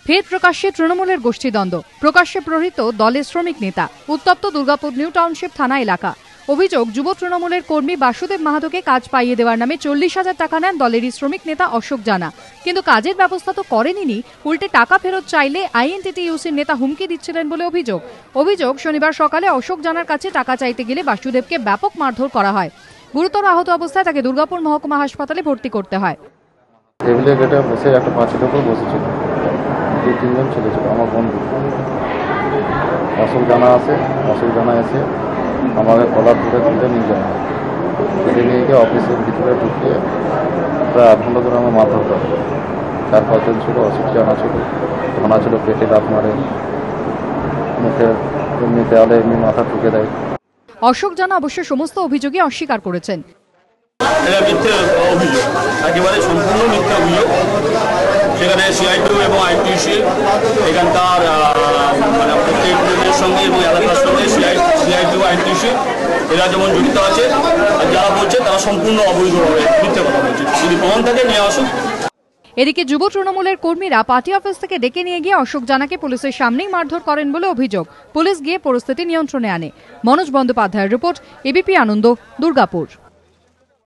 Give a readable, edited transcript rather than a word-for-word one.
ফের প্রকাশ্যে তৃণমূলের গোষ্ঠীদ্বন্দ্ব, প্রকাশ্যে প্রহৃত দলের শ্রমিক নেতা। উত্তপ্ত দুর্গাপুর নিউ টাউনশিপ থানা এলাকা। অভিযোগ, যুব তৃণমূলের কর্মী বাসুদেব মাহাতোকে কাজ পাইয়ে দেওয়ার নামে 40,000 টাকা নেন দলেরই শ্রমিক নেতা অশোক জানা। কিন্তু কাজের ব্যবস্থা তো করেনি, উল্টে টাকা ফেরত চাইলে আইএনটিটিইউসির নেতা হুমকি দিচ্ছিলেন বলে অভিযোগ। শনিবার সকালে অশোক জানার কাছে টাকা চাইতে গেলে বাসুদেবকে ব্যাপক মারধর করা হয়। গুরুতর আহত অবস্থায় তাকে দুর্গাপুর মহকুমা হাসপাতালে ভর্তি করতে হয়। টেবিলে গেটে বসে একটা পাঁচিলের উপর বসেছিল, 2-3 জন ছেলে ছিল আমার বন্ধু। অশোক জানা এসে আমাকে কলার ধরে তুলে নিয়ে যায়, নিয়ে গিয়ে অফিসের ভিতরে ঢুকিয়ে প্রায় 8 ঘন্টা ধরে আমার মারধর করে। 4-5 জন ছিল, অশোক জানা ছিল, ঘনা ছিল, পেটে লাথ মারে, মুখে এমনি দেওয়ালে এমনি মাথা ঠুকে দেয়। অশোক জানা অবশ্য সমস্ত অভিযোগই অস্বীকার করেছেন। এটা মিথ্যে অভিযোগ, একেবারে সম্পূর্ণ মিথ্যে অভিযোগ। সেখানে সিআইটিউ এবং আইটিসি এখানকার প্রত্যেকের সঙ্গে এবং এলাকার সঙ্গে সিআইটিউ আইটিসি এরা যেমন জড়িত আছে, আর যারা বলছে তারা সম্পূর্ণ অবৈধভাবে মিথ্যে কথা বলছে। যদি প্রমাণ থাকে নিয়ে আসুন। এদিকে যুব তৃণমূলের কর্মীরা পার্টি অফিস থেকে ডেকে নিয়ে গিয়ে অশোক জানাকে পুলিশের সামনেই মারধর করেন বলে অভিযোগ। পুলিশ গিয়ে পরিস্থিতি নিয়ন্ত্রণে আনে। মনোজ বন্দ্যোপাধ্যায়ের রিপোর্ট, এবিপি আনন্দ, দুর্গাপুর।